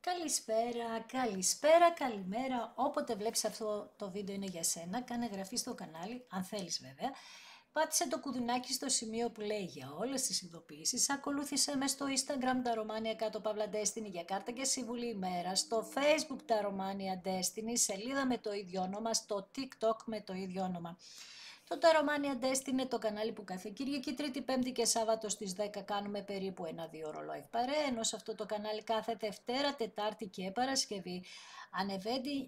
Καλησπέρα, καλησπέρα, καλημέρα. Όποτε βλέπεις αυτό το βίντεο είναι για σένα. Κάνε εγγραφή στο κανάλι, αν θέλεις βέβαια. Πάτησε το κουδουνάκι στο σημείο που λέει για όλες τις ειδοποιήσεις. Ακολούθησε με στο Instagram τα Romania κάτω Παύλα Destiny για κάρτα και σύμβουλη ημέρα. Στο Facebook τα Romania Destiny, σελίδα με το ίδιο όνομα. Στο TikTok με το ίδιο όνομα. Το Romania Destiny είναι το κανάλι που κάθε Κυριακή, Τρίτη, Πέμπτη και Σάββατο στις 10 κάνουμε περίπου 1-2 ώρο live παρέα, ενώ σε αυτό το κανάλι κάθε Δευτέρα, Τετάρτη και Παρασκευή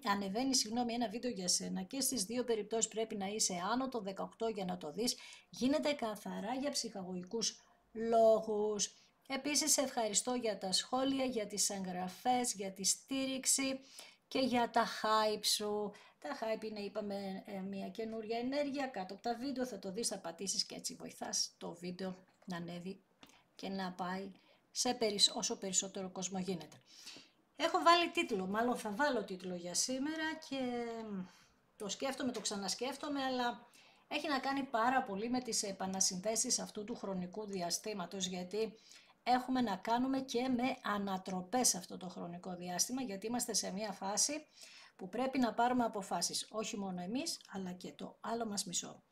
ανεβαίνει ένα βίντεο για σένα και στις δύο περιπτώσεις πρέπει να είσαι άνω το 18 για να το δεις. Γίνεται καθαρά για ψυχαγωγικούς λόγους. Επίσης σε ευχαριστώ για τα σχόλια, για τις εγγραφές, για τη στήριξη και για τα hype σου. Τα hype είναι, είπαμε, μια καινούρια ενέργεια κάτω από τα βίντεο, θα το δεις, θα πατήσεις και έτσι βοηθάς το βίντεο να ανέβει και να πάει σε όσο περισσότερο κόσμο γίνεται. Έχω βάλει τίτλο, μάλλον θα βάλω τίτλο για σήμερα και το σκέφτομαι, το ξανασκέφτομαι, αλλά έχει να κάνει πάρα πολύ με τις επανασυνθέσεις αυτού του χρονικού διαστήματος, γιατί έχουμε να κάνουμε και με ανατροπές αυτό το χρονικό διάστημα, γιατί είμαστε σε μια φάση που πρέπει να πάρουμε αποφάσεις, όχι μόνο εμείς, αλλά και το άλλο μας μισό.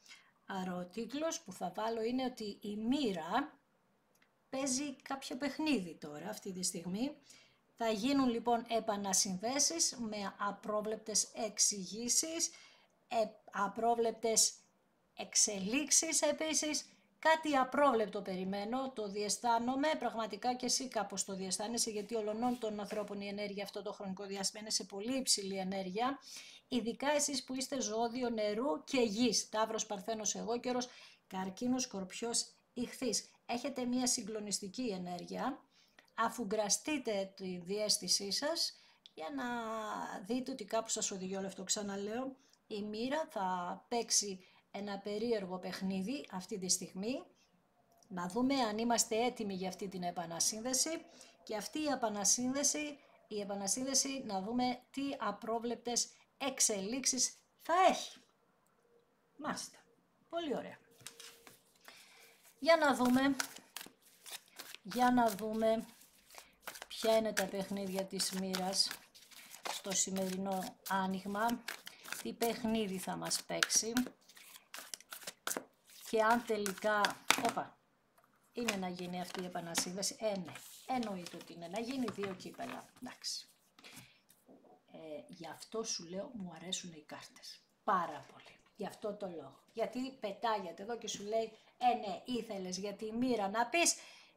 Άρα ο τίτλος που θα βάλω είναι ότι η μοίρα παίζει κάποιο παιχνίδι τώρα, αυτή τη στιγμή. Θα γίνουν λοιπόν επανασυνθέσεις με απρόβλεπτες εξηγήσεις, απρόβλεπτες εξελίξεις επίσης. Κάτι απρόβλεπτο περιμένω, το διαισθάνομαι, πραγματικά και εσύ κάπως το διαισθάνεσαι, γιατί ολονών των ανθρώπων η ενέργεια αυτό το χρονικό διάστημα είναι σε πολύ υψηλή ενέργεια, ειδικά εσείς που είστε ζώδιο νερού και γης, Ταύρος, Παρθένος, Αιγόκερος, Καρκίνος, Σκορπιός, Ιχθύς. Έχετε μια συγκλονιστική ενέργεια, αφουγκραστείτε τη διαίσθησή σας για να δείτε ότι κάπου σας οδηγεί όλο αυτό. Ξαναλέω, η μοίρα θα παίξει ένα περίεργο παιχνίδι αυτή τη στιγμή, να δούμε αν είμαστε έτοιμοι για αυτή την επανασύνδεση και αυτή η επανασύνδεση να δούμε τι απρόβλεπτες εξελίξεις θα έχει. Μάλιστα, πολύ ωραία. Για να δούμε ποια είναι τα παιχνίδια της μοίρας στο σημερινό άνοιγμα, τι παιχνίδι θα μας παίξει. Και αν τελικά, είναι να γίνει αυτή η επανασύνδεση, ναι, εννοείται ότι είναι να γίνει, δύο κύπελα, εντάξει. Γι' αυτό σου λέω μου αρέσουν οι κάρτες, πάρα πολύ, γι' αυτό το λόγο. Γιατί πετάγεται εδώ και σου λέει, ναι, ήθελες για τη μοίρα να πεις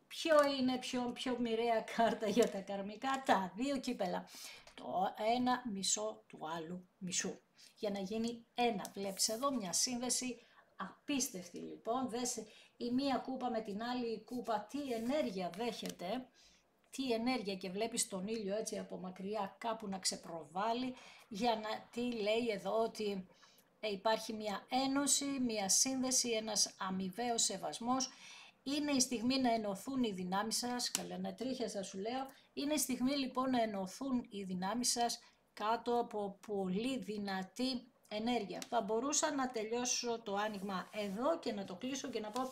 ποιο είναι πιο μοιραία κάρτα για τα καρμικά, τα δύο κύπελα. Το ένα μισό του άλλου μισού, για να γίνει ένα, βλέπεις εδώ μια σύνδεση απίστευτη λοιπόν, δες η μία κούπα με την άλλη κούπα, τι ενέργεια δέχεται, τι ενέργεια, και βλέπεις τον ήλιο έτσι από μακριά κάπου να ξεπροβάλλει, για να, τι λέει εδώ, ότι υπάρχει μια ένωση, μια σύνδεση, ένας αμοιβαίος σεβασμός. Είναι η στιγμή να ενωθούν οι δυνάμεις σας, καλανατρίχιασα σου λέω, είναι η στιγμή λοιπόν να ενωθούν οι δυνάμεις σας κάτω από πολύ δυνατή ενέργεια. Θα μπορούσα να τελειώσω το άνοιγμα εδώ και να το κλείσω και να πω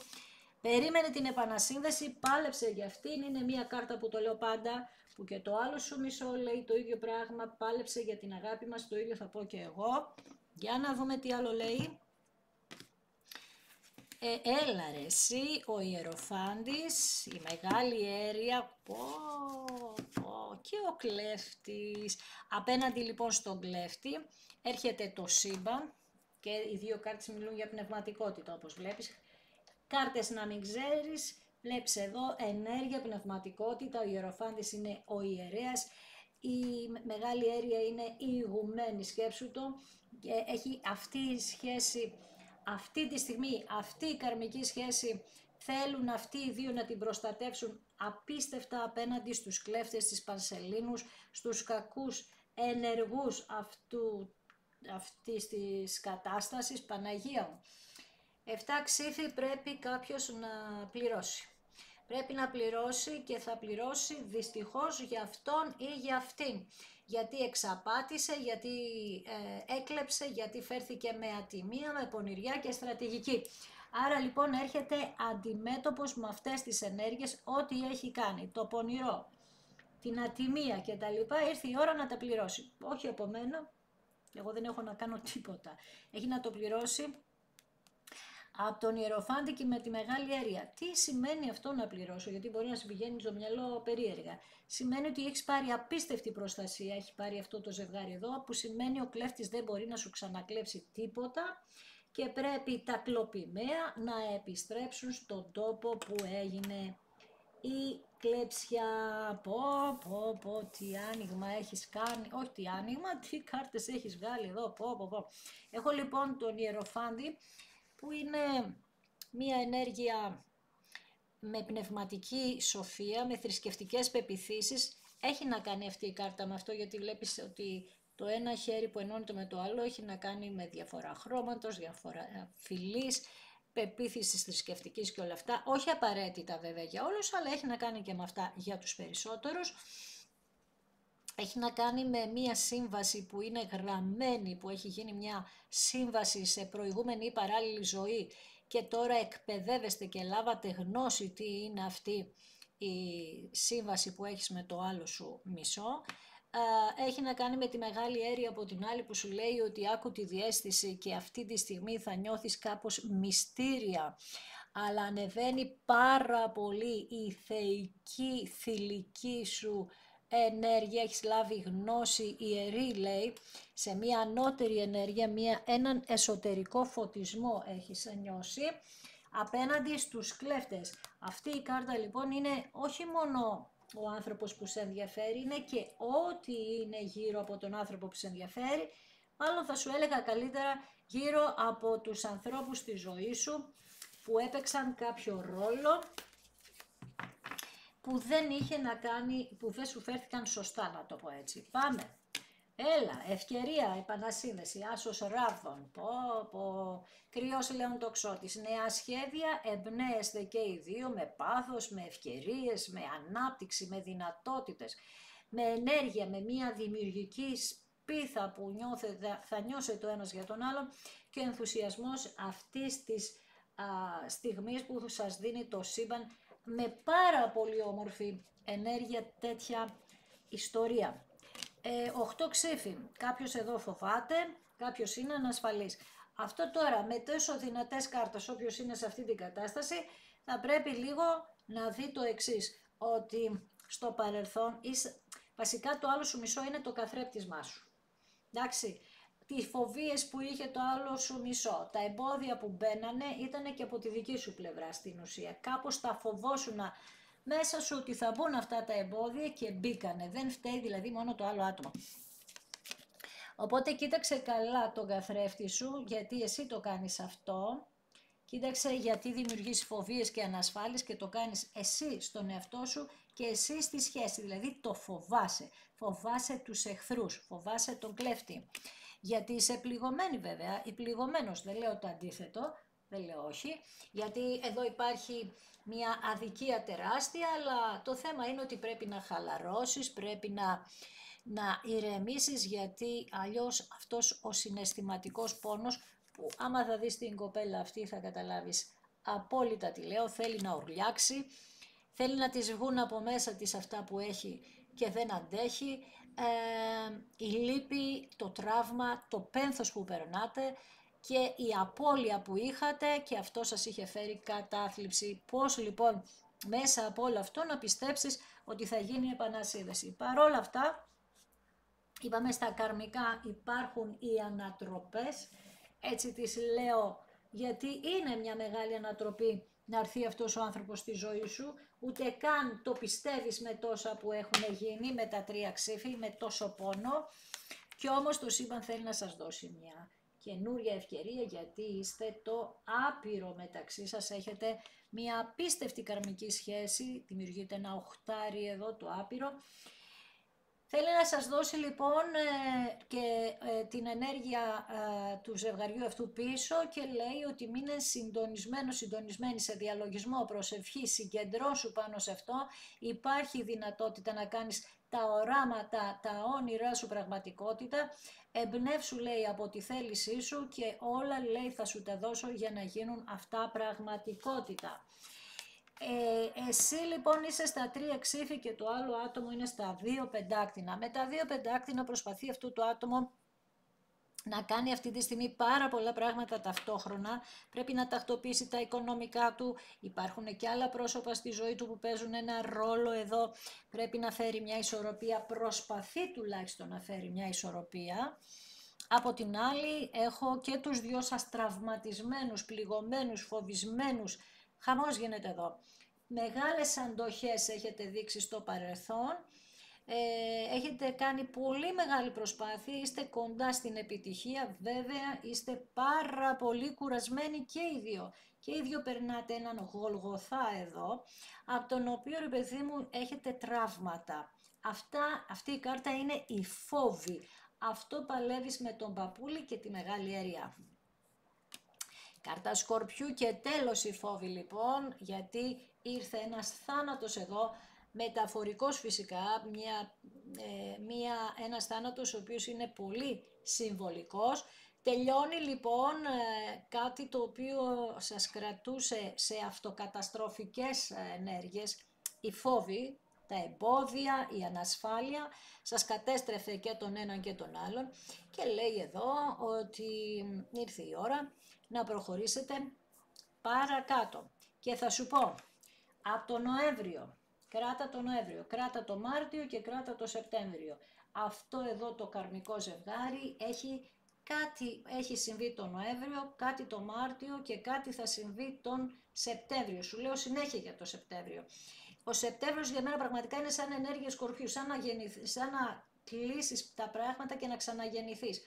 περίμενε την επανασύνδεση, πάλεψε για αυτήν, είναι μια κάρτα που το λέω πάντα, που και το άλλο σου μισό λέει το ίδιο πράγμα, πάλεψε για την αγάπη μας, το ίδιο θα πω και εγώ. Για να δούμε τι άλλο λέει. Έλα ρε εσύ, ο Ιεροφάντης, η μεγάλη αίρια, και ο κλέφτης. Απέναντι λοιπόν στον κλέφτη έρχεται το σύμπαν και οι δύο κάρτες μιλούν για πνευματικότητα, όπως βλέπεις. Κάρτες να μην ξέρεις, βλέπεις εδώ ενέργεια, πνευματικότητα, ο Ιεροφάντης είναι ο ιερέας, η μεγάλη αίρια είναι η ηγουμένη, σκέψου το, και έχει αυτή η σχέση. Αυτή τη στιγμή, αυτή η καρμική σχέση, θέλουν αυτοί οι δύο να την προστατεύσουν απίστευτα απέναντι στους κλέφτες, στις πανσελίνους, στους κακούς ενεργούς αυτής της κατάστασης. Παναγία μου. 7 ξύφη πρέπει κάποιος να πληρώσει. Πρέπει να πληρώσει και θα πληρώσει δυστυχώς για αυτόν ή για αυτήν. Γιατί εξαπάτησε, γιατί έκλεψε, γιατί φέρθηκε με ατιμία, με πονηριά και στρατηγική. Άρα λοιπόν έρχεται αντιμέτωπος με αυτές τις ενέργειες, ό,τι έχει κάνει. Το πονηρό, την ατιμία και τα λοιπά, ήρθε η ώρα να τα πληρώσει. Όχι από μένα, εγώ δεν έχω να κάνω τίποτα. Έχει να το πληρώσει από τον Ιεροφάντη και με τη Μεγάλη Αίρια. Τι σημαίνει αυτό να πληρώσω, γιατί μπορεί να σου πηγαίνει στο μυαλό περίεργα. Σημαίνει ότι έχεις πάρει απίστευτη προστασία, έχει πάρει αυτό το ζευγάρι εδώ, που σημαίνει ο κλέφτης δεν μπορεί να σου ξανακλέψει τίποτα και πρέπει τα κλοπημαία να επιστρέψουν στον τόπο που έγινε η κλέψια. Πω, τι άνοιγμα έχεις κάνει, όχι τι άνοιγμα, τι κάρτες έχεις βγάλει εδώ, πω. Έχω λοιπόν τον Ιεροφάντη, που είναι μία ενέργεια με πνευματική σοφία, με θρησκευτικές πεποιθήσεις. Έχει να κάνει αυτή η κάρτα με αυτό, γιατί βλέπεις ότι το ένα χέρι που ενώνεται με το άλλο έχει να κάνει με διαφορά χρώματος, διαφορά φυλής, πεποίθησης θρησκευτικής και όλα αυτά. Όχι απαραίτητα βέβαια για όλους, αλλά έχει να κάνει και με αυτά για τους περισσότερους. Έχει να κάνει με μία σύμβαση που είναι γραμμένη, που έχει γίνει μια σύμβαση σε προηγούμενη ή παράλληλη ζωή και τώρα εκπαιδεύεστε και λάβατε γνώση τι είναι αυτή η σύμβαση που έχεις με το άλλο σου μισό. Έχει να κάνει με τη Μεγάλη Αίρια από την άλλη, που σου λέει ότι άκου τη διαίσθηση και αυτή τη στιγμή θα νιώθεις κάπως μυστήρια, αλλά ανεβαίνει πάρα πολύ η θεϊκή, θηλυκή σου ενέργεια, έχεις λάβει γνώση ιερή, λέει, σε μια ανώτερη ενέργεια, έναν εσωτερικό φωτισμό έχεις νιώσει απέναντι στους κλέφτες. Αυτή η κάρτα λοιπόν είναι όχι μόνο ο άνθρωπος που σε ενδιαφέρει, είναι και ό,τι είναι γύρω από τον άνθρωπο που σε ενδιαφέρει, μάλλον θα σου έλεγα καλύτερα γύρω από τους ανθρώπους στη ζωή σου που έπαιξαν κάποιο ρόλο που δεν είχε να κάνει, που δεν σου φέρθηκαν σωστά, να το πω έτσι. Πάμε. Έλα, ευκαιρία, επανασύνδεση, άσος ράβδων, κρυός λέων τοξότης, νέα σχέδια, εμπνέεστε και οι δύο με πάθος, με ευκαιρίες, με ανάπτυξη, με δυνατότητες, με ενέργεια, με μια δημιουργική σπίθα που θα νιώσετε το ένας για τον άλλον και ενθουσιασμός αυτής της στιγμής που σας δίνει το σύμπαν με πάρα πολύ όμορφη ενέργεια, τέτοια ιστορία. 8 ξύφι, κάποιος εδώ φοβάται, κάποιος είναι ανασφαλής. Αυτό τώρα με τόσο δυνατές κάρτες, όποιος είναι σε αυτή την κατάσταση, θα πρέπει λίγο να δει το εξής, ότι στο παρελθόν, βασικά το άλλο σου μισό είναι το καθρέπτισμά σου. Εντάξει, τις φοβίες που είχε το άλλο σου μισό, τα εμπόδια που μπαίνανε ήταν και από τη δική σου πλευρά στην ουσία. Κάπως τα φοβόσουν μέσα σου ότι θα μπουν αυτά τα εμπόδια και μπήκανε. Δεν φταίει δηλαδή μόνο το άλλο άτομο. Οπότε κοίταξε καλά τον καθρέφτη σου, γιατί εσύ το κάνεις αυτό. Κοίταξε γιατί δημιουργείς φοβίες και ανασφάλειες και το κάνεις εσύ στον εαυτό σου και εσύ στη σχέση. Δηλαδή το φοβάσαι. Φοβάσαι τους εχθρούς, φοβάσαι τον κλέφτη. Γιατί είσαι πληγωμένη βέβαια, ή πληγωμένος, δεν λέω το αντίθετο, δεν λέω όχι. Γιατί εδώ υπάρχει μια αδικία τεράστια, αλλά το θέμα είναι ότι πρέπει να χαλαρώσεις, πρέπει να ηρεμήσεις, γιατί αλλιώς αυτός ο συναισθηματικός πόνος, που άμα θα δεις την κοπέλα αυτή θα καταλάβεις απόλυτα τι λέω, θέλει να ουρλιάξει, θέλει να της βγουν από μέσα της αυτά που έχει και δεν αντέχει, η λύπη, το τραύμα, το πένθος που περνάτε και η απώλεια που είχατε και αυτό σας είχε φέρει κατάθλιψη. Πώς λοιπόν μέσα από όλο αυτό να πιστέψεις ότι θα γίνει επανασύνδεση. Παρόλα αυτά, είπαμε στα καρμικά υπάρχουν οι ανατροπές, έτσι τις λέω γιατί είναι μια μεγάλη ανατροπή να έρθει αυτός ο άνθρωπος στη ζωή σου, ούτε καν το πιστεύεις με τόσα που έχουν γίνει, με τα 3 ξύφη, με τόσο πόνο, και όμως το σύμπαν θέλει να σας δώσει μια καινούρια ευκαιρία, γιατί είστε το άπειρο μεταξύ σας, έχετε μια απίστευτη καρμική σχέση, δημιουργείται ένα οχτάρι εδώ το άπειρο. Θέλει να σας δώσει λοιπόν και την ενέργεια του ζευγαριού αυτού πίσω και λέει ότι μείνε συντονισμένη σε διαλογισμό, προσευχή, συγκεντρώσου πάνω σε αυτό. Υπάρχει δυνατότητα να κάνεις τα οράματα, τα όνειρά σου πραγματικότητα. Εμπνεύσου, λέει, από τη θέλησή σου και όλα, λέει, θα σου τα δώσω για να γίνουν αυτά πραγματικότητα. Εσύ λοιπόν είσαι στα 3 ξύφη και το άλλο άτομο είναι στα 2 πεντάκτηνα. Με τα 2 πεντάκτηνα προσπαθεί αυτό το άτομο να κάνει αυτή τη στιγμή πάρα πολλά πράγματα ταυτόχρονα, πρέπει να τακτοποιήσει τα οικονομικά του, υπάρχουν και άλλα πρόσωπα στη ζωή του που παίζουν ένα ρόλο εδώ, πρέπει να φέρει μια ισορροπία, προσπαθεί τουλάχιστον να φέρει μια ισορροπία. Από την άλλη έχω και τους δυο σας τραυματισμένους, πληγωμένους, φοβισμένους, χαμός γίνεται εδώ. Μεγάλες αντοχές έχετε δείξει στο παρελθόν, έχετε κάνει πολύ μεγάλη προσπάθεια, είστε κοντά στην επιτυχία, βέβαια είστε πάρα πολύ κουρασμένοι και οι δύο. Και οι δύο περνάτε έναν γολγοθά εδώ, από τον οποίο ρε παιδί μου έχετε τραύματα. Αυτή η κάρτα είναι η φόβη. Αυτό παλεύεις με τον παππούλη και τη μεγάλη αίρια. Κάρτα Σκορπιού και τέλος η φόβη λοιπόν, γιατί ήρθε ένας θάνατος εδώ, μεταφορικός φυσικά, ένας θάνατος ο οποίος είναι πολύ συμβολικός. Τελειώνει λοιπόν κάτι το οποίο σας κρατούσε σε αυτοκαταστροφικές ενέργειες, η φόβη, τα εμπόδια, η ανασφάλεια, σας κατέστρεφε και τον έναν και τον άλλον και λέει εδώ ότι ήρθε η ώρα να προχωρήσετε παρακάτω. Και θα σου πω, από τον Νοέμβριο, κράτα το Μάρτιο και κράτα το Σεπτέμβριο. Αυτό εδώ το καρμικό ζευγάρι έχει συμβεί τον Νοέμβριο, κάτι το Μάρτιο και κάτι θα συμβεί τον Σεπτέμβριο. Σου λέω συνέχεια για το Σεπτέμβριο. Ο Σεπτέμβριος για μένα πραγματικά είναι σαν ενέργεια Σκορπιού, σαν να κλείσεις τα πράγματα και να ξαναγεννηθείς.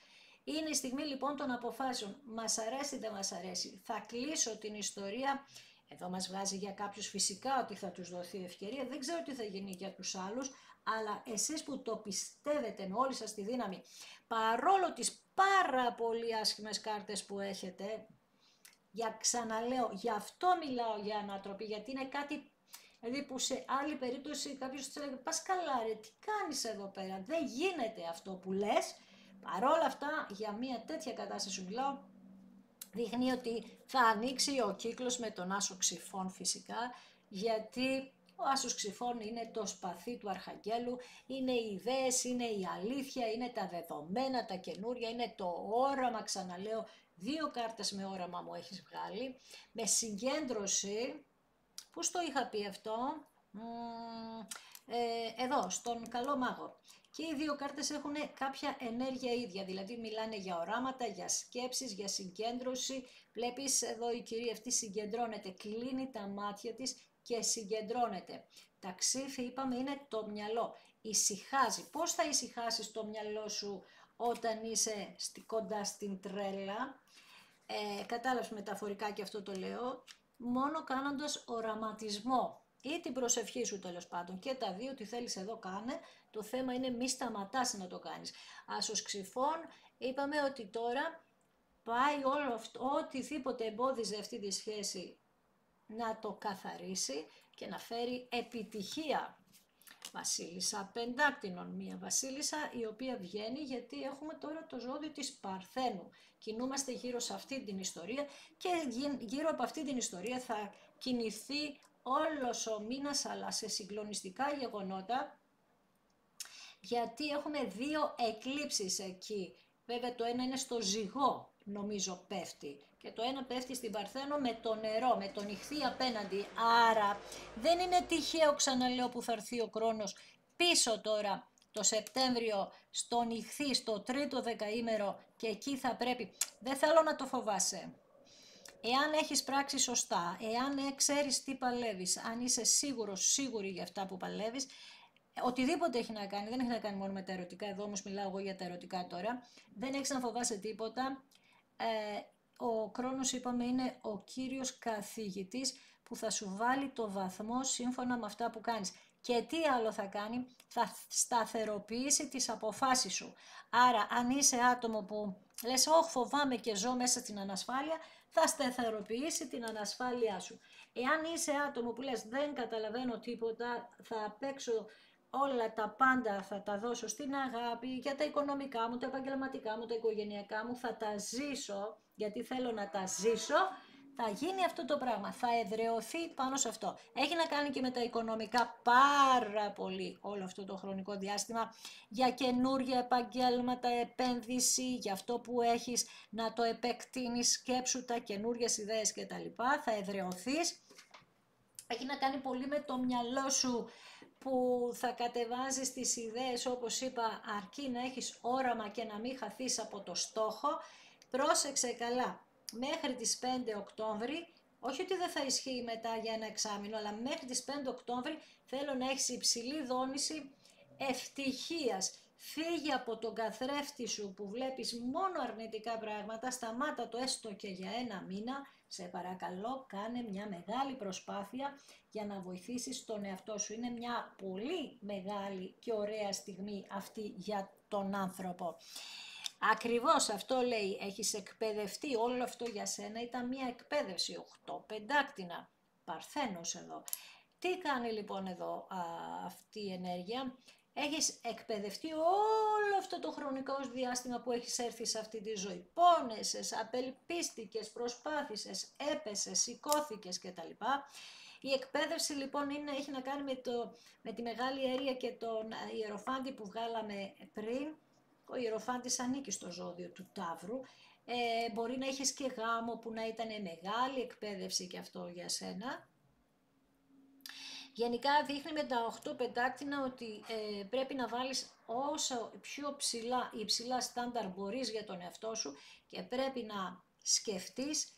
Είναι η στιγμή λοιπόν των αποφάσεων. Μας αρέσει ή δεν μας αρέσει. Θα κλείσω την ιστορία. Εδώ μας βγάζει για κάποιους φυσικά ότι θα τους δοθεί ευκαιρία. Δεν ξέρω τι θα γίνει για τους άλλους, αλλά εσείς που το πιστεύετε με όλη σας τη δύναμη, παρόλο τις πάρα πολύ άσχημες κάρτες που έχετε, ξαναλέω, γι' αυτό μιλάω για ανατροπή, γιατί είναι κάτι, δηλαδή που σε άλλη περίπτωση κάποιος θα έλεγε πας καλά ρε, τι κάνεις εδώ πέρα, δεν γίνεται αυτό που λες. Παρόλα αυτά, για μια τέτοια κατάσταση σου μιλάω, δείχνει ότι θα ανοίξει ο κύκλος με τον Άσο Ξυφών φυσικά, γιατί ο Άσος Ξυφών είναι το σπαθί του Αρχαγγέλου, είναι οι ιδέες, είναι η αλήθεια, είναι τα δεδομένα, τα καινούρια, είναι το όραμα, ξαναλέω, 2 κάρτες με όραμα μου έχεις βγάλει, με συγκέντρωση, πού στο είχα πει αυτό, εδώ, στον Καλό Μάγο. Και οι 2 κάρτες έχουν κάποια ενέργεια ίδια, δηλαδή μιλάνε για οράματα, για σκέψεις, για συγκέντρωση. Βλέπεις εδώ η κυρία αυτή συγκεντρώνεται, κλείνει τα μάτια της και συγκεντρώνεται. Τα ξύφη είπαμε είναι το μυαλό, ησυχάζει. Πώς θα ησυχάσεις το μυαλό σου όταν είσαι κοντά στην τρέλα? Κατάλαβες μεταφορικά και αυτό το λέω, μόνο κάνοντας οραματισμό. Ή την προσευχή σου τέλος πάντων, και τα δύο τι θέλεις εδώ κάνε, το θέμα είναι μη σταματάς να το κάνεις. Άσος Ξυφών, είπαμε ότι τώρα πάει όλο αυτό, οτιδήποτε εμπόδιζε αυτή τη σχέση να το καθαρίσει και να φέρει επιτυχία. Βασίλισσα Πεντάκτηνων, μία βασίλισσα η οποία βγαίνει γιατί έχουμε τώρα το ζώδιο της Παρθένου. Κινούμαστε γύρω σε αυτή την ιστορία και γύρω από αυτή την ιστορία θα κινηθεί όλος ο μήνας, αλλά σε συγκλονιστικά γεγονότα, γιατί έχουμε 2 εκλήψεις εκεί. Βέβαια το ένα είναι στο Ζυγό, νομίζω πέφτει, και το ένα πέφτει στην Παρθένο με το νερό, με τον Ιχθύ απέναντι. Άρα δεν είναι τυχαίο, ξαναλέω, που θα έρθει ο χρόνος πίσω τώρα το Σεπτέμβριο στον Ιχθύ, στο 3ο δεκαήμερο, και εκεί θα πρέπει, δεν θέλω να το φοβάσαι. Εάν έχεις πράξει σωστά, εάν ξέρεις τι παλεύεις, αν είσαι σίγουρη για αυτά που παλεύεις, οτιδήποτε έχει να κάνει, δεν έχει να κάνει μόνο με τα ερωτικά, εδώ όμως μιλάω εγώ για τα ερωτικά τώρα, δεν έχεις να φοβάσαι τίποτα. Ο Κρόνος, είπαμε, είναι ο κύριος καθηγητής που θα σου βάλει το βαθμό σύμφωνα με αυτά που κάνεις. Και τι άλλο θα κάνει? Θα σταθεροποιήσει τις αποφάσεις σου. Άρα αν είσαι άτομο που λες όχι φοβάμαι και ζω μέσα στην ανασφάλεια, θα σταθεροποιήσει την ανασφάλειά σου. Εάν είσαι άτομο που λες δεν καταλαβαίνω τίποτα, θα παίξω όλα τα πάντα, θα τα δώσω στην αγάπη, για τα οικονομικά μου, τα επαγγελματικά μου, τα οικογενειακά μου, θα τα ζήσω, γιατί θέλω να τα ζήσω, θα γίνει αυτό το πράγμα, θα εδραιωθεί πάνω σε αυτό. Έχει να κάνει και με τα οικονομικά πάρα πολύ όλο αυτό το χρονικό διάστημα, για καινούργια επαγγέλματα, επένδυση, για αυτό που έχεις να το επεκτείνεις, σκέψου τα καινούργιες ιδέες κτλ. Θα εδραιωθείς. Έχει να κάνει πολύ με το μυαλό σου που θα κατεβάζεις τις ιδέες, όπως είπα, αρκεί να έχεις όραμα και να μην χαθείς από το στόχο. Πρόσεξε καλά, μέχρι τις 5 Οκτώβρη, όχι ότι δεν θα ισχύει μετά για ένα εξάμηνο, αλλά μέχρι τις 5 Οκτώβρη θέλω να έχεις υψηλή δόνηση ευτυχίας. Φύγε από τον καθρέφτη σου που βλέπεις μόνο αρνητικά πράγματα, σταμάτα το έστω και για ένα μήνα. Σε παρακαλώ, κάνε μια μεγάλη προσπάθεια για να βοηθήσεις τον εαυτό σου. Είναι μια πολύ μεγάλη και ωραία στιγμή αυτή για τον άνθρωπο. Ακριβώς αυτό λέει, έχεις εκπαιδευτεί, όλο αυτό για σένα ήταν μια εκπαίδευση, 8 πεντάκτηνα, παρθένος εδώ. Τι κάνει λοιπόν εδώ αυτή η ενέργεια? Έχεις εκπαιδευτεί όλο αυτό το χρονικό διάστημα που έχεις έρθει σε αυτή τη ζωή. Πόνεσες, απελπίστηκες, προσπάθησες, έπεσες, σηκώθηκες κτλ. Η εκπαίδευση λοιπόν έχει να κάνει με τη Μεγάλη Ιερία και τον Ιεροφάντη που βγάλαμε πριν. Ο Ιεροφάντης ανήκει στο ζώδιο του Ταύρου. Μπορεί να έχεις και γάμο που να ήταν μεγάλη εκπαίδευση και αυτό για σένα. Γενικά δείχνει με τα 8 πεντάκτηνα ότι πρέπει να βάλεις όσο πιο υψηλά στάνταρ μπορείς για τον εαυτό σου και πρέπει να σκεφτείς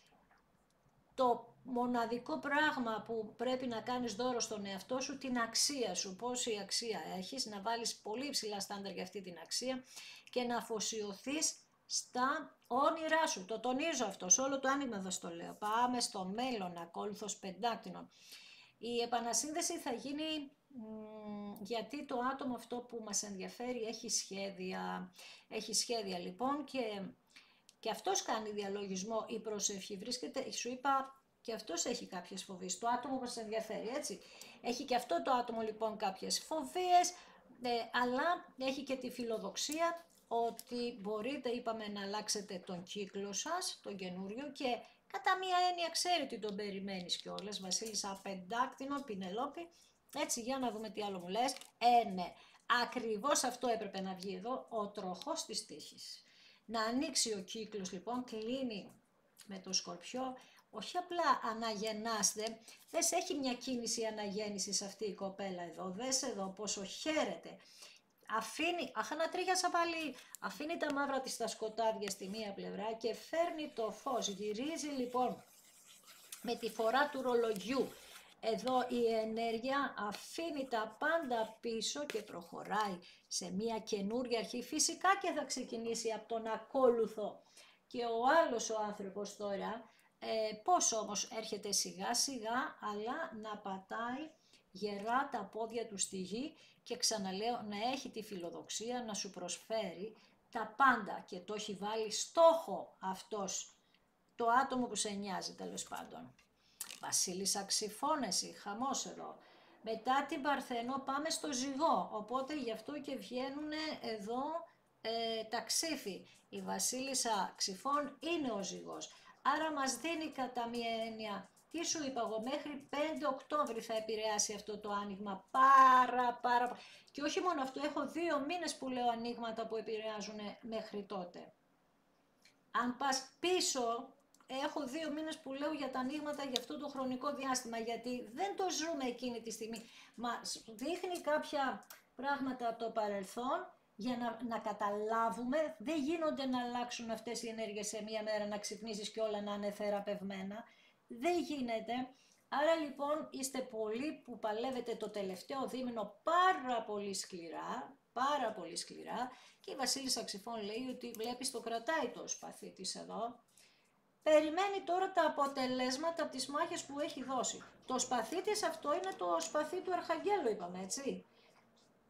το μοναδικό πράγμα που πρέπει να κάνεις δώρο στον εαυτό σου, την αξία σου, πόση αξία έχεις, να βάλεις πολύ υψηλά στάνταρ για αυτή την αξία και να αφοσιωθείς στα όνειρά σου. Το τονίζω αυτό, σε όλο το άνοιγμα θα στο λέω. Πάμε στο μέλλον, ακόλουθος πεντάκτηνων. Η επανασύνδεση θα γίνει γιατί το άτομο αυτό που μας ενδιαφέρει έχει σχέδια. Έχει σχέδια λοιπόν και αυτός κάνει διαλογισμό ή προσευχή. Βρίσκεται, σου είπα, και αυτός έχει κάποιες φοβίες. Το άτομο που μας ενδιαφέρει, έτσι. Έχει και αυτό το άτομο λοιπόν κάποιες φοβίες, αλλά έχει και τη φιλοδοξία ότι μπορείτε, είπαμε, να αλλάξετε τον κύκλο σας, τον καινούριο και κατά μία έννοια ξέρει ότι τον περιμένεις κιόλας. Βασίλισσα πεντάκτηνο, Πινελόπη. Έτσι, για να δούμε τι άλλο μου λες. Ναι, ακριβώς αυτό έπρεπε να βγει εδώ, ο τροχός της τύχης. Να ανοίξει ο κύκλος λοιπόν, κλείνει με το Σκορπιό. Όχι απλά αναγεννάστε, δεν έχει μια κίνηση αναγέννησης αυτή η κοπέλα εδώ. Δες εδώ πόσο χαίρεται. Αφήνει, ανατρίχιασα πάλι, αφήνει τα μαύρα της στα σκοτάδια στη μία πλευρά και φέρνει το φως. Γυρίζει λοιπόν με τη φορά του ρολογιού. Εδώ η ενέργεια αφήνει τα πάντα πίσω και προχωράει σε μια καινούρια αρχή. Φυσικά και θα ξεκινήσει από τον ακόλουθο. Και ο άλλος ο άνθρωπος τώρα, πώς όμως έρχεται σιγά σιγά, αλλά να πατάει γερά τα πόδια του στη γη και ξαναλέω να έχει τη φιλοδοξία να σου προσφέρει τα πάντα και το έχει βάλει στόχο αυτός, το άτομο που σε νοιάζει τέλος πάντων. Βασίλισσα Ξυφώνεση, χαμός εδώ. Μετά την Παρθένο πάμε στο Ζυγό, οπότε γι' αυτό και βγαίνουν εδώ τα ξύφη. Η Βασίλισσα Ξυφών είναι ο Ζυγός, άρα μας δίνει κατά μία έννοια. Τι σου είπα εγώ, μέχρι 5 Οκτώβρη θα επηρεάσει αυτό το άνοιγμα πάρα. Και όχι μόνο αυτό, έχω 2 μήνες που λέω ανοίγματα που επηρεάζουν μέχρι τότε. Αν πας πίσω, έχω 2 μήνες που λέω για τα ανοίγματα για αυτό το χρονικό διάστημα, γιατί δεν το ζούμε εκείνη τη στιγμή. Μας δείχνει κάποια πράγματα από το παρελθόν, για να καταλάβουμε, δεν γίνονται να αλλάξουν αυτές οι ενέργειες σε μία μέρα, να ξυπνήσεις και όλα να είναι θεραπευμένα. Δεν γίνεται. Άρα λοιπόν είστε πολλοί που παλεύετε το τελευταίο δίμηνο πάρα πολύ σκληρά και η Βασίλισσα Ξυφών λέει ότι βλέπεις το κρατάει το σπαθί της εδώ. Περιμένει τώρα τα αποτελέσματα από τις μάχες που έχει δώσει. Το σπαθί της αυτό είναι το σπαθί του Αρχαγγέλου, είπαμε, έτσι.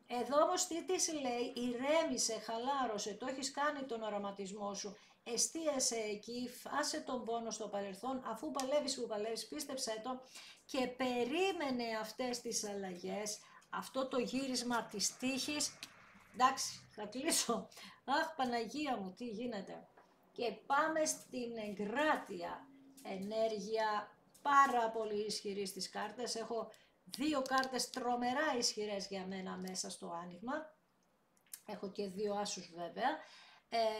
Εδώ όμως τι της λέει, ηρέμησε, χαλάρωσε, το έχεις κάνει τον οραματισμό σου, εστίασε εκεί, φάσε τον πόνο στο παρελθόν, αφού παλεύεις που παλεύεις, πίστεψέ το και περίμενε αυτές τις αλλαγές, αυτό το γύρισμα της τύχης. Εντάξει, θα κλείσω. Αχ, Παναγία μου, τι γίνεται. Και πάμε στην εγκράτεια. ενέργεια πάρα πολύ ισχυρή στις κάρτες. Έχω 2 κάρτες τρομερά ισχυρές για μένα μέσα στο άνοιγμα. Έχω και 2 άσους βέβαια,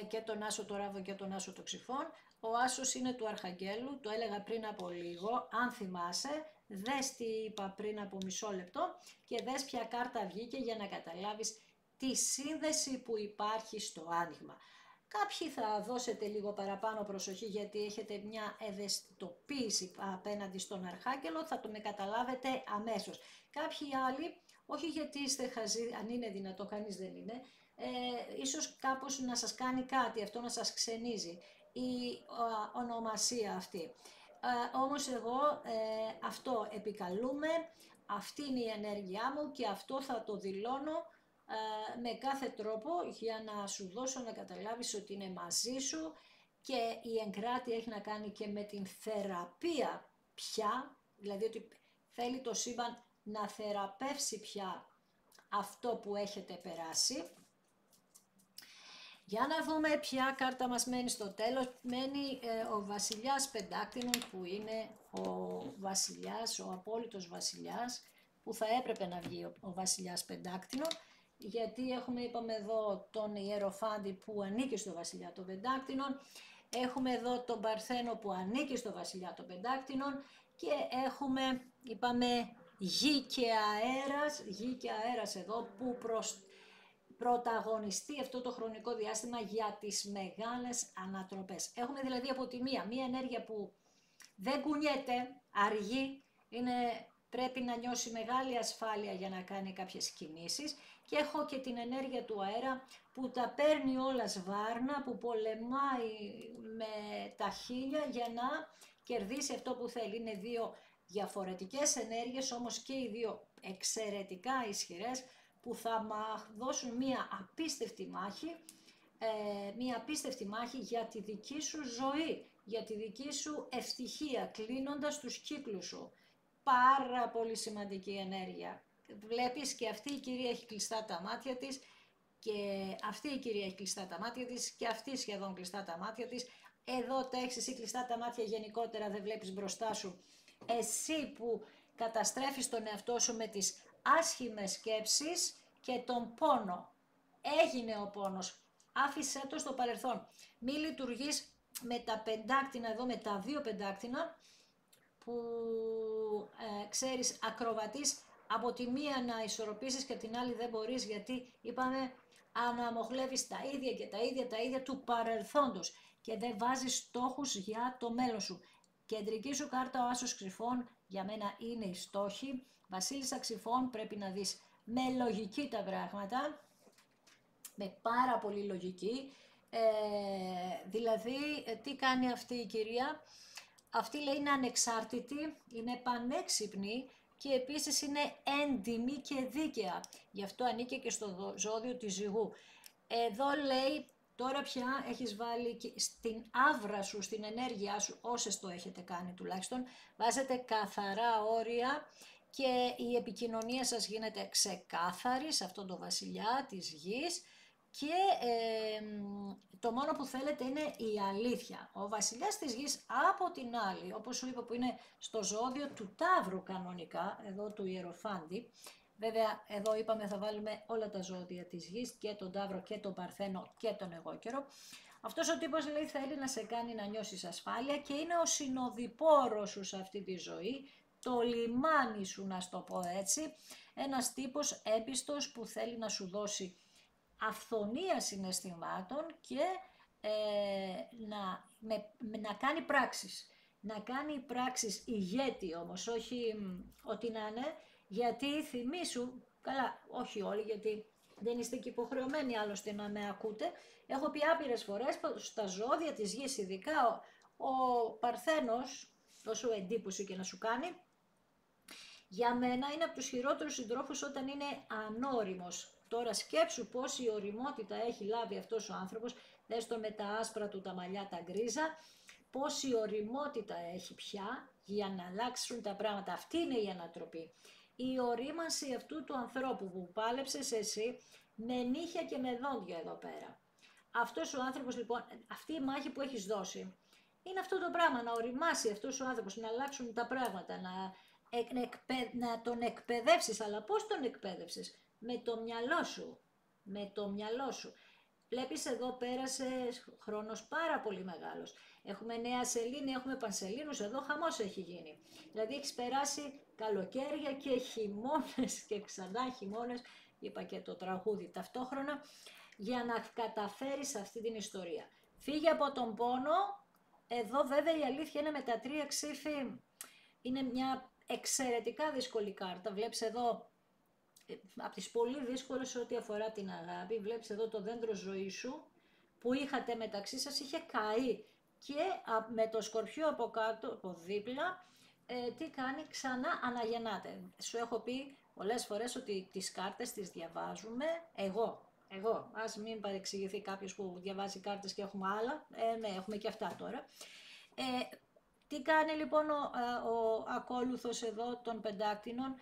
και τον άσο το ράβδο και τον άσο το ξυφών. Ο άσος είναι του Αρχαγγέλου, το έλεγα πριν από λίγο, αν θυμάσαι, δες τι είπα πριν από μισό λεπτό και δες ποια κάρτα βγήκε για να καταλάβεις τη σύνδεση που υπάρχει στο άνοιγμα. Κάποιοι θα δώσετε λίγο παραπάνω προσοχή γιατί έχετε μια ευαισθητοποίηση απέναντι στον Αρχάγγελο, θα τον καταλάβετε αμέσως. Κάποιοι άλλοι, όχι γιατί είστε χαζοί, αν είναι δυνατό, κανείς δεν είναι, ίσως κάπως να σας κάνει κάτι, αυτό να σας ξενίζει, η ονομασία αυτή. Όμως εγώ αυτό επικαλούμε, αυτή είναι η ενέργειά μου και αυτό θα το δηλώνω με κάθε τρόπο για να σου δώσω να καταλάβεις ότι είναι μαζί σου και η εγκράτεια έχει να κάνει και με την θεραπεία πια, δηλαδή ότι θέλει το σύμπαν να θεραπεύσει πια αυτό που έχετε περάσει. Για να δούμε ποια κάρτα μας μένει στο τέλος. Μένει ο βασιλιάς πεντάκτηνων που είναι ο βασιλιάς, ο απόλυτος βασιλιάς, που θα έπρεπε να βγει ο βασιλιάς πεντάκτηνων, γιατί έχουμε, είπαμε εδώ, τον Ιεροφάντη που ανήκει στο βασιλιά των πεντάκτηνων, έχουμε εδώ τον Παρθένο που ανήκει στο βασιλιά των πεντάκτηνων και έχουμε, είπαμε, γη και αέρας εδώ που πρωταγωνιστεί αυτό το χρονικό διάστημα για τις μεγάλες ανατροπές. Έχουμε δηλαδή από τη μία ενέργεια που δεν κουνιέται, αργεί, πρέπει να νιώσει μεγάλη ασφάλεια για να κάνει κάποιες κινήσεις, και έχω και την ενέργεια του αέρα που τα παίρνει όλα σβάρνα, που πολεμάει με τα χίλια για να κερδίσει αυτό που θέλει. Είναι 2 διαφορετικές ενέργειες, όμως και οι 2 εξαιρετικά ισχυρές, που θα δώσουν μία απίστευτη μάχη για τη δική σου ζωή, για τη δική σου ευτυχία, κλείνοντας τους κύκλους σου. Πάρα πολύ σημαντική ενέργεια. Βλέπεις, και αυτή η κυρία έχει κλειστά τα μάτια της, και αυτή η κυρία έχει κλειστά τα μάτια της, και αυτή σχεδόν κλειστά τα μάτια της. Εδώ τα έχεις εσύ κλειστά τα μάτια γενικότερα, δεν βλέπεις μπροστά σου. Εσύ που καταστρέφεις τον εαυτό σου με τις άσχημες σκέψεις και τον πόνο. Έγινε ο πόνος. Άφησέ το στο παρελθόν. Μη λειτουργείς με τα πεντάκτηνα εδώ, με τα 2 πεντάκτηνα, που ξέρεις, ακροβατείς από τη μία να ισορροπήσεις και την άλλη δεν μπορείς, γιατί είπαμε αναμοχλεύεις τα ίδια του παρελθόντος και δεν βάζεις στόχους για το μέλλον σου. Κεντρική σου κάρτα, ο άσος ξυφών, για μένα είναι η στόχη. Βασίλισσα ξυφών, πρέπει να δεις με λογική τα πράγματα, με πάρα πολύ λογική. Δηλαδή, τι κάνει αυτή η κυρία? Αυτή λέει είναι ανεξάρτητη, είναι πανέξυπνη και επίσης είναι έντιμη και δίκαια. Γι' αυτό ανήκει και στο ζώδιο της Ζυγού. Εδώ λέει, τώρα πια έχεις βάλει στην άβρα σου, στην ενέργειά σου, όσες το έχετε κάνει τουλάχιστον, βάζετε καθαρά όρια και η επικοινωνία σας γίνεται ξεκάθαρη σε αυτόν τον βασιλιά της γης. Και το μόνο που θέλετε είναι η αλήθεια. Ο βασιλιάς της γης από την άλλη, όπως σου είπα, που είναι στο ζώδιο του Ταύρου κανονικά, εδώ του Ιεροφάντη. Βέβαια εδώ είπαμε θα βάλουμε όλα τα ζώδια της γης, και τον Ταύρο και τον Παρθένο και τον Εγώκερο. Αυτός ο τύπος λέει θέλει να σε κάνει να νιώσεις ασφάλεια και είναι ο συνοδοιπόρος σου σε αυτή τη ζωή, το λιμάνι σου, να στο πω έτσι, ένας τύπος έμπιστος που θέλει να σου αυθονία συναισθημάτων και να κάνει πράξεις. Να κάνει πράξεις ηγέτη όμως, όχι ότι να είναι, γιατί θυμήσου, καλά όχι όλοι γιατί δεν είστε και υποχρεωμένοι άλλωστε να με ακούτε, έχω πει άπειρες φορές στα ζώδια της γης ειδικά ο Παρθένος, όσο εντύπωση και να σου κάνει, για μένα είναι από τους χειρότερους συντρόφους όταν είναι ανώριμος. Τώρα σκέψου πόση ωριμότητα έχει λάβει αυτός ο άνθρωπος, δες το με τα άσπρα του τα μαλλιά τα γκρίζα, πόση ωριμότητα έχει πια για να αλλάξουν τα πράγματα. Αυτή είναι η ανατροπή. Η ορίμανση αυτού του ανθρώπου που πάλεψες εσύ με νύχια και με δόντια εδώ πέρα. Αυτός ο άνθρωπος λοιπόν, αυτή η μάχη που έχεις δώσει, Είναι αυτό το πράγμα, να οριμάσει αυτός ο άνθρωπος, να αλλάξουν τα πράγματα, να τον εκπαιδεύσεις. Αλλά πώς τον εκπαίδευσες? Με το μυαλό σου. Με το μυαλό σου. Βλέπεις εδώ πέρασε χρόνος πάρα πολύ μεγάλος. Έχουμε νέα σελήνη, έχουμε πανσελήνους, εδώ χαμός έχει γίνει. Δηλαδή έχεις περάσει καλοκαίρια και χειμώνες και ξανά χειμώνες, είπα και το τραγούδι ταυτόχρονα, για να καταφέρεις αυτή την ιστορία. Φύγε από τον πόνο. Εδώ βέβαια η αλήθεια είναι με τα 3 ξύφη, είναι μια εξαιρετικά δύσκολη κάρτα. Βλέπεις εδώ από τις πολύ δύσκολες ό,τι αφορά την αγάπη. Βλέπεις εδώ το δέντρο ζωής σου που είχατε μεταξύ σας, είχε καεί και με το σκορπιό από κάτω, από δίπλα, τι κάνει? Ξανά αναγεννάται. Σου έχω πει πολλές φορές ότι τις κάρτες τις διαβάζουμε εγώ, ας μην παρεξηγηθεί κάποιος που διαβάζει κάρτες και έχουμε άλλα, ναι, έχουμε και αυτά τώρα. Τι κάνει λοιπόν ο ακόλουθος εδώ των πεντάκτηνων?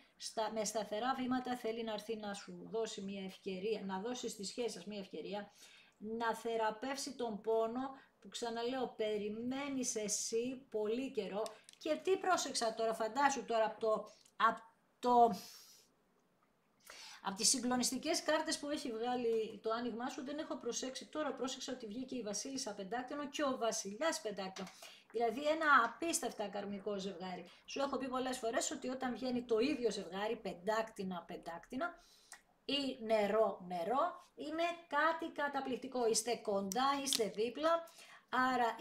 Με σταθερά βήματα θέλει να έρθει να σου δώσει μια ευκαιρία, να δώσει στη σχέση σας μια ευκαιρία, να θεραπεύσει τον πόνο που, ξαναλέω, περιμένεις εσύ πολύ καιρό. Και τι πρόσεξα τώρα, φαντάσου τώρα από τις συγκλονιστικές κάρτες που έχει βγάλει το άνοιγμά σου, δεν έχω προσέξει. Τώρα πρόσεξα ότι βγήκε η Βασίλισσα Πεντάκτηνο και ο Βασιλιάς Πεντάκτηνο. Δηλαδή ένα απίστευτα καρμικό ζευγάρι. Σου έχω πει πολλές φορές ότι όταν βγαίνει το ίδιο ζευγάρι, πεντάκτηνα ή νερό, είναι κάτι καταπληκτικό. Είστε κοντά, είστε δίπλα, άρα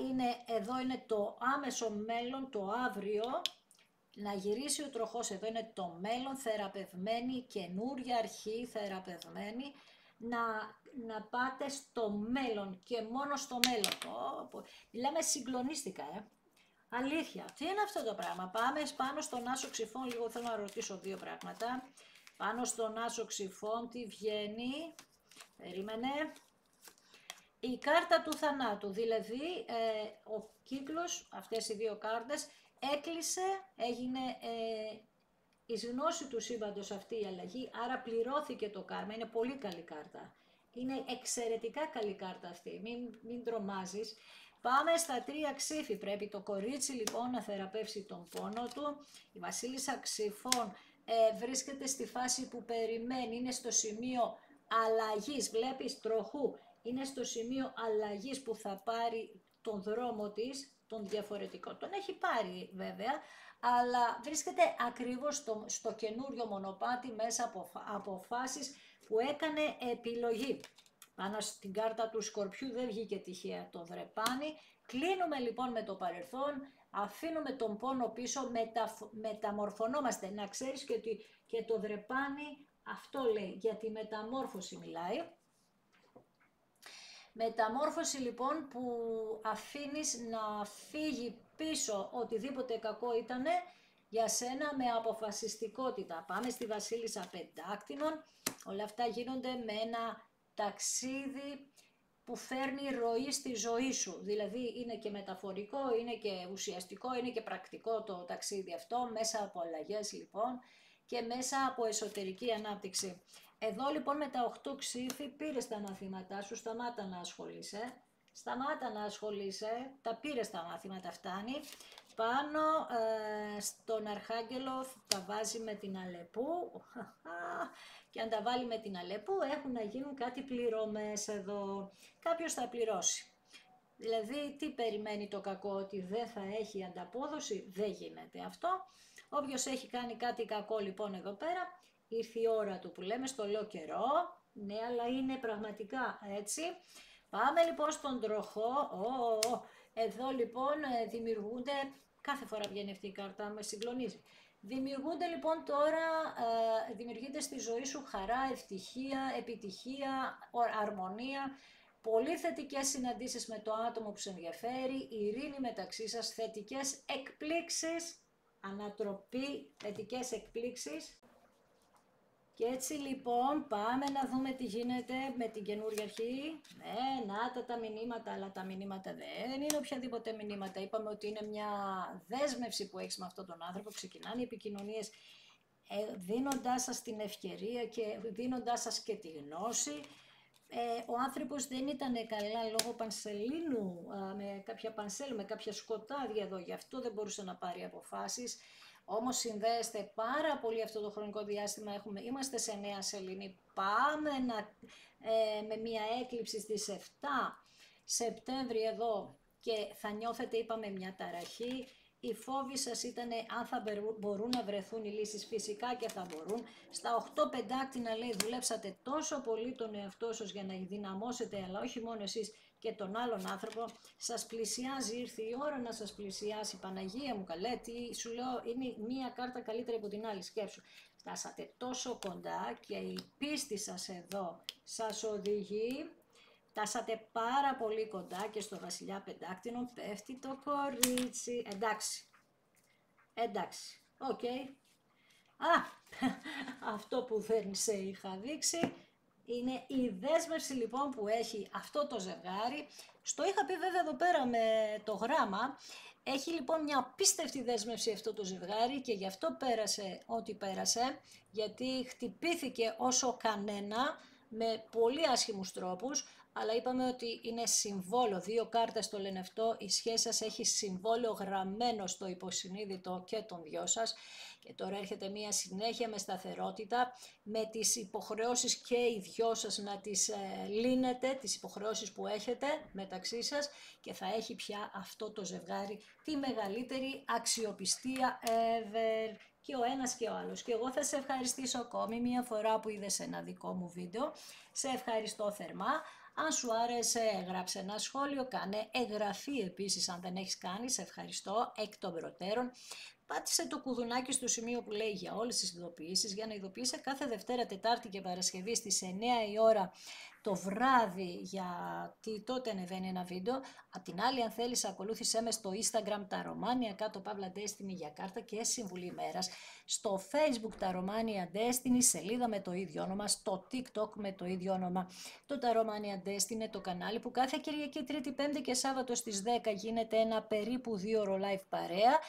εδώ είναι το άμεσο μέλλον, το αύριο. Να γυρίσει ο τροχός, εδώ είναι το μέλλον, θεραπευμένη, καινούρια αρχή, θεραπευμένη, να πάτε στο μέλλον και μόνο στο μέλλον. Μιλάμε συγκλονίστικα, αλήθεια. Τι είναι αυτό το πράγμα? Πάμε πάνω στον άσο ξυφών, λίγο θέλω να ρωτήσω 2 πράγματα. Πάνω στον άσο ξυφών τι βγαίνει? Περίμενε. Η κάρτα του θανάτου, δηλαδή ο κύκλος, αυτές οι 2 κάρτες, έκλεισε, έγινε εις γνώση του σύμπαντος αυτή η αλλαγή, άρα πληρώθηκε το κάρμα. Είναι πολύ καλή κάρτα. Είναι εξαιρετικά καλή κάρτα αυτή, μην τρομάζεις. Πάμε στα 3 ξύφη. Πρέπει το κορίτσι λοιπόν να θεραπεύσει τον πόνο του. Η Βασίλισσα Ξυφών βρίσκεται στη φάση που περιμένει, είναι στο σημείο αλλαγής, βλέπεις, τροχού. Είναι στο σημείο αλλαγής που θα πάρει τον δρόμο της, τον διαφορετικό. Τον έχει πάρει βέβαια, αλλά βρίσκεται ακριβώς στο καινούριο μονοπάτι μέσα από αποφάσεις που έκανε επιλογή. Πάνω στην κάρτα του Σκορπιού δεν βγήκε τυχαία το δρεπάνι. Κλείνουμε λοιπόν με το παρελθόν, αφήνουμε τον πόνο πίσω, μεταμορφωνόμαστε. Να ξέρεις και ότι και το δρεπάνι αυτό λέει, για τη μεταμόρφωση μιλάει. Μεταμόρφωση λοιπόν που αφήνεις να φύγει πίσω οτιδήποτε κακό ήτανε για σένα με αποφασιστικότητα. Πάμε στη Βασίλισσα Πεντάκτηνων. Όλα αυτά γίνονται με ένα ταξίδι που φέρνει ροή στη ζωή σου. Δηλαδή είναι και μεταφορικό, είναι και ουσιαστικό, είναι και πρακτικό το ταξίδι αυτό, μέσα από αλλαγές λοιπόν και μέσα από εσωτερική ανάπτυξη. Εδώ λοιπόν με τα 8 ξύφη πήρες τα μαθήματά σου, σταμάτα να ασχολείσαι. Σταμάτα να ασχολείσαι, τα πήρες τα μαθήματα, φτάνει. Πάνω στον Αρχάγγελο τα βάζει με την Αλεπού και αν τα βάλει με την Αλεπού έχουν να γίνουν κάτι πληρωμές εδώ. Κάποιος θα πληρώσει. Δηλαδή τι περιμένει το κακό, ότι δεν θα έχει ανταπόδοση? Δεν γίνεται αυτό. Όποιος έχει κάνει κάτι κακό λοιπόν εδώ πέρα, ήρθε η ώρα του που λέμε, στο λέω καιρό, ναι, αλλά είναι πραγματικά έτσι. Πάμε λοιπόν στον τροχό. Εδώ λοιπόν δημιουργούνται, κάθε φορά βγαίνει αυτή η κάρτα, με συγκλονίζει. Δημιουργούνται λοιπόν τώρα, δημιουργείται στη ζωή σου χαρά, ευτυχία, επιτυχία, αρμονία, πολύ θετικές συναντήσεις με το άτομο που σε ενδιαφέρει, ειρήνη μεταξύ σας, θετικές εκπλήξεις, ανατροπή, θετικές εκπλήξεις. Και έτσι λοιπόν πάμε να δούμε τι γίνεται με την καινούργια αρχή. Ναι, να τα μηνύματα, αλλά τα μηνύματα δεν είναι οποιαδήποτε μηνύματα. Είπαμε ότι είναι μια δέσμευση που έχεις με αυτόν τον άνθρωπο. Ξεκινάνε οι επικοινωνίες δίνοντάς σας την ευκαιρία και δίνοντάς σας και τη γνώση. Ο άνθρωπος δεν ήταν καλά λόγω πανσελίνου, με κάποια πανσέλ, με κάποια σκοτάδια εδώ, γι' αυτό δεν μπορούσε να πάρει αποφάσεις. Όμως συνδέεστε πάρα πολύ αυτό το χρονικό διάστημα, είμαστε σε νέα σελήνη, πάμε με μια έκλειψη στις 7 Σεπτέμβρη εδώ και θα νιώθετε, είπαμε, μια ταραχή. Οι φόβοι σας ήταν αν θα μπορούν να βρεθούν οι λύσεις, φυσικά και θα μπορούν. Στα 8 πεντάκτηνα, λέει, δουλέψατε τόσο πολύ τον εαυτό σας για να δυναμώσετε, αλλά όχι μόνο εσείς και τον άλλον άνθρωπο. Σας πλησιάζει, ήρθε η ώρα να σας πλησιάσει. Παναγία μου καλέ, τι σου λέω, είναι μία κάρτα καλύτερη από την άλλη, σκέψου. Φτάσατε τόσο κοντά και η πίστη σας εδώ σας οδηγεί. Φτάσατε πάρα πολύ κοντά και στο βασιλιά πεντάκτηνο πέφτει το κορίτσι. Εντάξει, οκ. Αυτό που δεν σε είχα δείξει είναι η δέσμευση λοιπόν που έχει αυτό το ζευγάρι. Στο είχα πει βέβαια εδώ πέρα με το γράμμα. Έχει λοιπόν μια απίστευτη δέσμευση αυτό το ζευγάρι και γι' αυτό πέρασε ό,τι πέρασε, γιατί χτυπήθηκε όσο κανένα με πολύ άσχημους τρόπους, αλλά είπαμε ότι είναι συμβόλαιο, 2 κάρτες το λένε αυτό, η σχέση σας έχει συμβόλαιο γραμμένο στο υποσυνείδητο και των δυο σας και τώρα έρχεται μια συνέχεια με σταθερότητα, με τις υποχρεώσεις και οι δυο σας να τις λύνετε, τις υποχρεώσεις που έχετε μεταξύ σας και θα έχει πια αυτό το ζευγάρι τη μεγαλύτερη αξιοπιστία ever. Και ο ένας και ο άλλος. Και εγώ θα σε ευχαριστήσω ακόμη μια φορά που είδες ένα δικό μου βίντεο. Σε ευχαριστώ θερμά. Αν σου άρεσε, γράψε ένα σχόλιο, κάνε εγγραφή επίσης αν δεν έχεις κάνει. Σε ευχαριστώ εκ των προτέρων. Πάτησε το κουδουνάκι στο σημείο που λέει για όλες τις ειδοποιήσεις, για να ειδοποιήσει κάθε Δευτέρα, Τετάρτη και Παρασκευή στις 9 η ώρα το βράδυ, γιατί τότε ανεβαίνει ένα βίντεο. Απ' την άλλη, αν θέλεις, ακολούθησέ με στο Instagram τα Romania κάτω Παύλα Destiny για κάρτα και συμβουλή ημέρας. Στο Facebook τα Romania Destiny, σελίδα με το ίδιο όνομα. Στο TikTok με το ίδιο όνομα. Το τα Romania Destiny είναι το κανάλι που κάθε Κυριακή, Τρίτη, Πέμπτη και Σάββατο στις 10 γίνεται ένα περίπου 2ωρο live παρέα.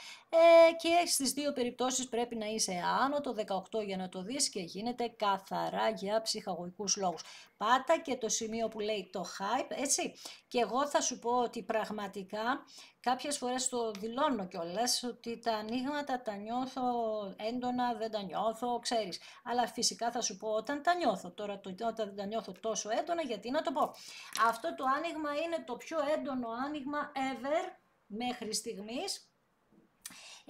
Και στις δύο περιπτώσεις πρέπει να είσαι άνω το 18 για να το δεις και γίνεται καθαρά για ψυχαγωγικούς λόγους. Πάτα και το σημείο που λέει το hype, έτσι. Και εγώ θα σου πω ότι πραγματικά κάποιες φορές το δηλώνω κιόλας ότι τα ανοίγματα τα νιώθω έντονα, δεν τα νιώθω, ξέρεις. Αλλά φυσικά θα σου πω όταν τα νιώθω. Τώρα όταν δεν τα νιώθω τόσο έντονα, γιατί να το πω. Αυτό το άνοιγμα είναι το πιο έντονο άνοιγμα ever μέχρι στιγμής.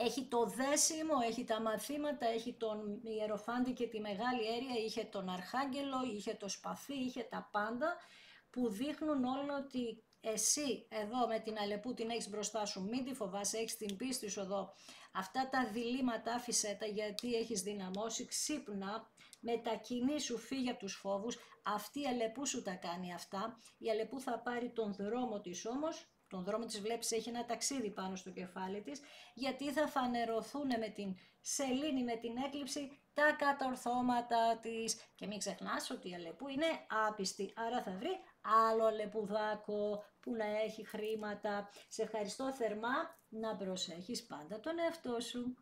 Έχει το δέσιμο, έχει τα μαθήματα, έχει τον Ιεροφάντη και τη Μεγάλη Αίρια, είχε τον Αρχάγγελο, είχε το σπαθί, είχε τα πάντα που δείχνουν όλο ότι εσύ εδώ με την Αλεπού την έχεις μπροστά σου, μην τη φοβάσαι, έχεις την πίστη σου εδώ. Αυτά τα διλήμματα άφησέ τα γιατί έχεις δυναμώσει, ξύπνα, μετακινήσου, φύγε από τους φόβους. Αυτή η Αλεπού σου τα κάνει αυτά, η Αλεπού θα πάρει τον δρόμο της όμως. Τον δρόμο της βλέπεις έχει ένα ταξίδι πάνω στο κεφάλι της, γιατί θα φανερωθούν με την σελήνη, με την έκλειψη, τα κατορθώματα της. Και μην ξεχνάς ότι η Αλεπού είναι άπιστη, άρα θα βρει άλλο αλεπουδάκο που να έχει χρήματα. Σε ευχαριστώ θερμά, να προσέχεις πάντα τον εαυτό σου.